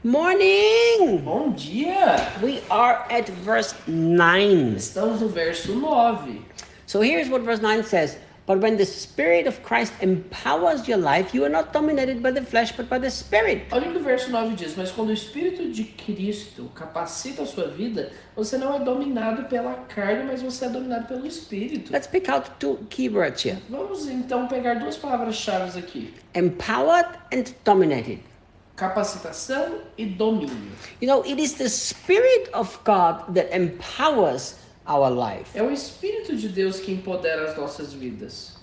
Morning! Bom dia! We are at verse 9. Estamos no verso 9. So here's what verse 9 says. But when the Spirit of Christ empowers your life, you are not dominated by the flesh, but by the Spirit. Olha o que o verso 9 diz. Mas quando o Espírito de Cristo capacita a sua vida, você não é dominado pela carne, mas você é dominado pelo Espírito. Let's pick out two keywords here. Vamos então pegar duas palavras-chave aqui. Empowered and dominated. Capacitação e domínio. You know, it is the Spirit of God that empowers our life. É o Espírito de Deus que empodera as nossas vidas.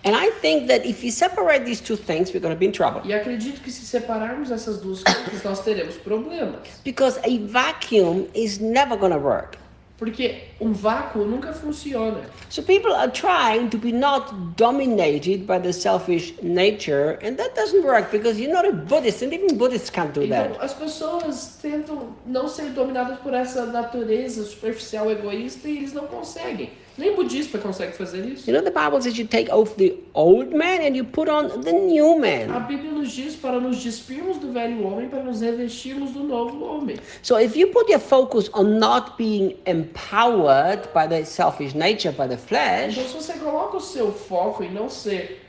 And I think that if we separate these two things, we're going to be in trouble. E acredito que se separarmos essas duas coisas, nós teremos problemas. Because a vacuum is never going to work. Porque um vácuo nunca funciona. So people are trying to be not dominated by the selfish nature, and that doesn't work because you're not a Buddhist, and even Buddhists can't do Então, that. as pessoas tentam não ser dominadas por essa natureza superficial, egoísta, e eles não conseguem. Nem budista consegue fazer isso. You know, the Bible says you take off the old man and you put on the new A man. Bíblia nos diz para nos despirmos do velho homem, para nos revestirmos do novo homem. So if you put your focus on not being empowered by the selfish nature, by the flesh, Então, se você coloca o seu foco em não ser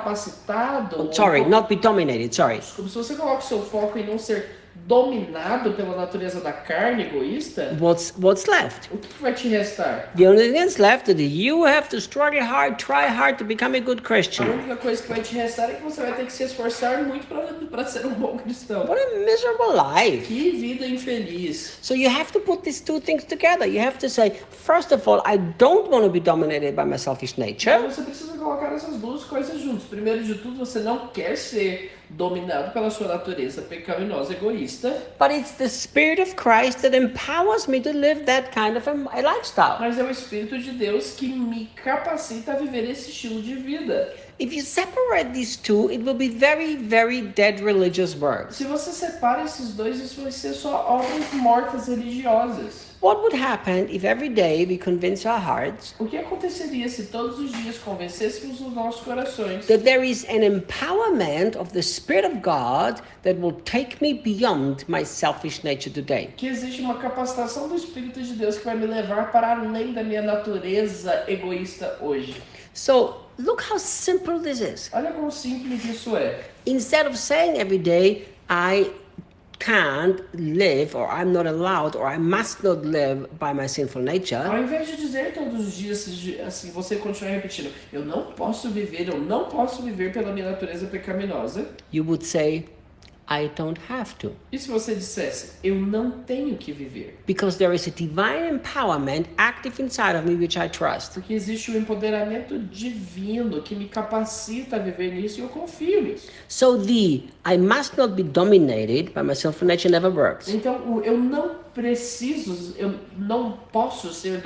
capacitado, not be dominated, sorry. como se você coloca o seu foco em não ser dominado pela natureza da carne egoísta, What's left? o que vai te restar? The only thing that's left is that you have to struggle hard, try hard to become a good A Christian. única coisa que vai te restar é que você vai ter que se esforçar muito para ser um bom cristão. What a miserable life. Que vida infeliz. So you have to put these two things together. You have to say, first of all, I don't want to be dominated by my selfish Então nature. você precisa colocar essas duas coisas juntas. Primeiro de tudo, você não quer ser dominado pela sua natureza pecaminosa, egoísta, But it's the Spirit of Christ that empowers me to live that kind of a lifestyle. mas é o Espírito de Deus que me capacita a viver esse estilo de vida. If you separate these two, it will be very, very dead religious works. Se você separa esses dois, isso vai ser só obras mortas religiosas. What would happen if every day we convince our hearts O que aconteceria se todos os dias convencêssemos os nossos corações that there is an empowerment of the Spirit of God that will take me beyond my selfish nature today? que existe uma capacitação do Espírito de Deus que vai me levar para além da minha natureza egoísta hoje? So, look how simple this is. Olha quão simples isso é. Instead of saying every day, I can't live, or I'm not allowed, or I must not live by my sinful nature, Ao invés de dizer todos os dias, assim, você continuar repetindo, eu não posso viver pela minha natureza pecaminosa. you would say, I don't have to. E se você dissesse, eu não tenho que viver? Because there is a divine empowerment active inside of me which I trust. Porque existe um empoderamento divino que me capacita a viver nisso e eu confio nisso. So the I must not be dominated by my sinful nature never works. Então, eu não posso ser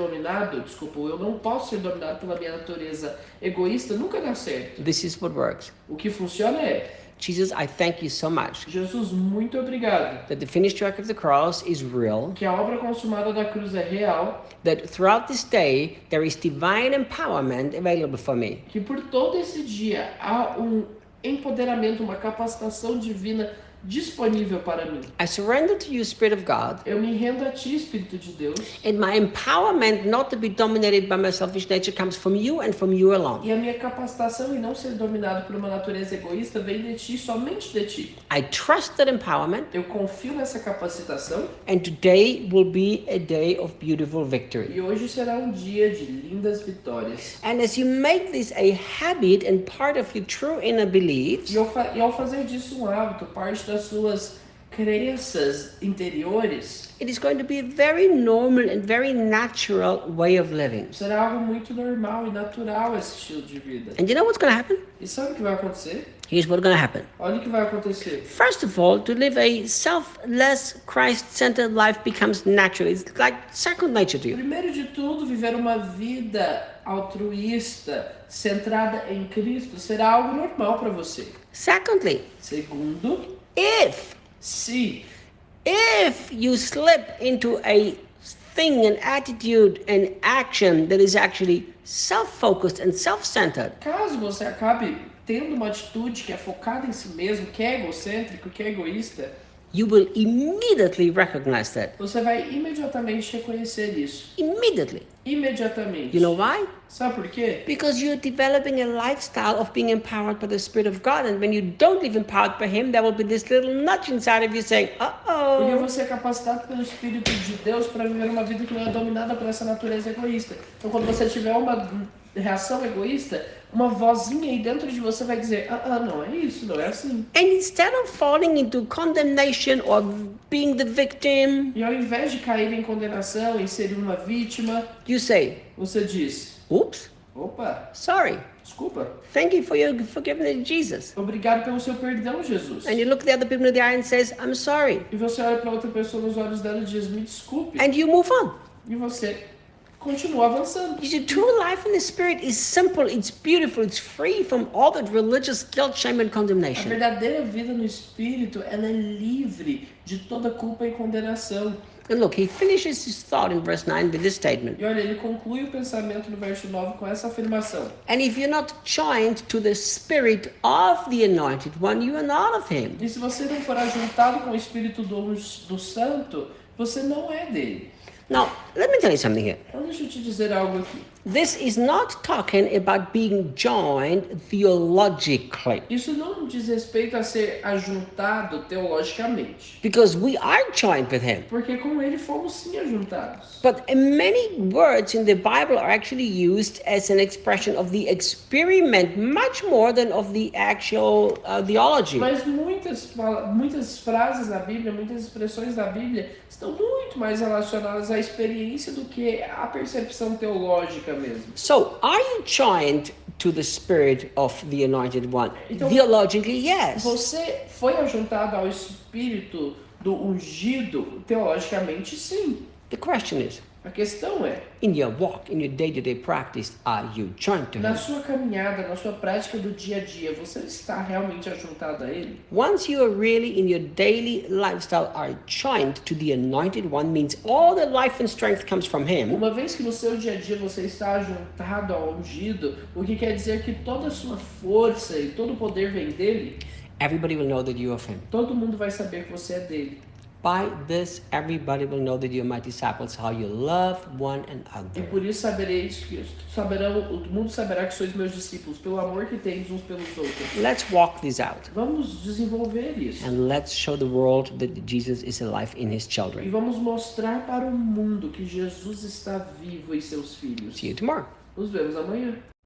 dominado pela minha natureza egoísta, nunca dá certo. This is what works. O que funciona é, Jesus, I thank you so much Jesus, muito obrigado, that the finished work of the cross is real, que a obra consumada da cruz é real, that throughout this day there is divine empowerment available for me. que por todo esse dia há um empoderamento, uma capacitação divina disponível para mim. I surrender to you, Spirit of God, Eu me rendo a Ti, Espírito de Deus, and my empowerment not to be dominated by my selfish nature comes from you and from you alone. e a minha capacitação em não ser dominado por uma natureza egoísta vem de Ti, somente de Ti. I trust that empowerment, Eu confio nessa capacitação and today will be a day of beautiful victory. e hoje será um dia de lindas vitórias. And as you make this a habit and part of your true inner beliefs, E ao fazer disso um hábito, parte das suas crenças interiores, it is going to be a very normal and very natural way of living. será algo muito normal e natural esse estilo de vida. And you know what's going to happen? E sabe o que vai acontecer? Here's what's going to happen. Olha o que vai acontecer. First of all, to live a selfless, Christ-centered life becomes natural. It's like second nature to you. Primeiro de tudo, viver uma vida altruísta, centrada em Cristo, será algo normal para você. Secondly, Segundo, if you slip into a thing, an attitude, an action that is actually self-focused and self-centered, caso você acabe tendo uma atitude que é focada em si mesmo, que é egocêntrico, que é egoísta, you will immediately recognize that. você vai imediatamente reconhecer isso. Immediately. Imediatamente. You know why? Sabe por quê? Because you're developing a lifestyle of being empowered by the Spirit of God. And when you don't live empowered by Him, there will be this little nudge inside of you saying, Porque uh-oh. você é capacitado pelo Espírito de Deus para viver uma vida que não é dominada por essa natureza egoísta. Então, quando você tiver uma reação egoísta, uma vozinha aí dentro de você vai dizer, não é isso, não é assim. And instead of falling into condemnation or being the victim, E ao invés de cair em condenação, em ser uma vítima, you say, você diz, oops, opa, sorry. desculpa, Thank you for your forgiveness, Jesus. obrigado pelo seu perdão, Jesus. And you look the other people in the eye and says, I'm sorry. E você olha para outra pessoa nos olhos dela e diz, me desculpe. And you move on. E você continua avançando. You see, true life in the Spirit is simple, it's beautiful, it's free from all that religious guilt, shame, and A condemnation. verdadeira vida no Espírito, ela é livre de toda culpa e condenação. And look, he finishes his thought in verse 9 with this statement. E olha, ele conclui o pensamento no verso 9 com essa afirmação. And if you're not joined to the Spirit of the Anointed One, you are not of him. E se você não for ajuntado com o Espírito do Santo, você não é dele. Now, let me tell you something here. Então deixa eu te dizer algo aqui. This is not talking about being joined theologically, Isso não diz respeito a ser ajuntado teologicamente. because we are joined with him. Porque com ele fomos sim ajuntados. But many words in the Bible are actually used as an expression of the experiment much more than of the actual theology. Mas muitas frases na Bíblia, muitas expressões da Bíblia estão muito mais relacionadas à experiência do que à percepção teológica mesmo. So, are you joined to the Spirit of the Anointed One? Então, Theologically, yes. Você foi ajuntado ao Espírito do ungido? Teologicamente, sim. The question is, A questão é, in your walk, in your day-to-day practice, are you joined to na Him? sua caminhada, na sua prática do dia a dia, você está realmente ajuntado a Ele? Once you are really in your daily lifestyle are joined to the Anointed One, means all the life and strength comes from Him. Uma vez que no seu dia a dia você está ajuntado ao ungido, o que quer dizer que toda a sua força e todo o poder vem dele, Everybody will know that you are of Him. todo mundo vai saber que você é dele. By this, everybody will know that you are my disciples, how you love one E another. por isso o mundo saberá que sois meus discípulos, pelo amor que tens uns pelos outros. Let's walk this out. Vamos desenvolver isso. And let's show the world that Jesus is alive in His E children. vamos mostrar para o mundo que Jesus está vivo em seus filhos. See you tomorrow. Nos vemos amanhã.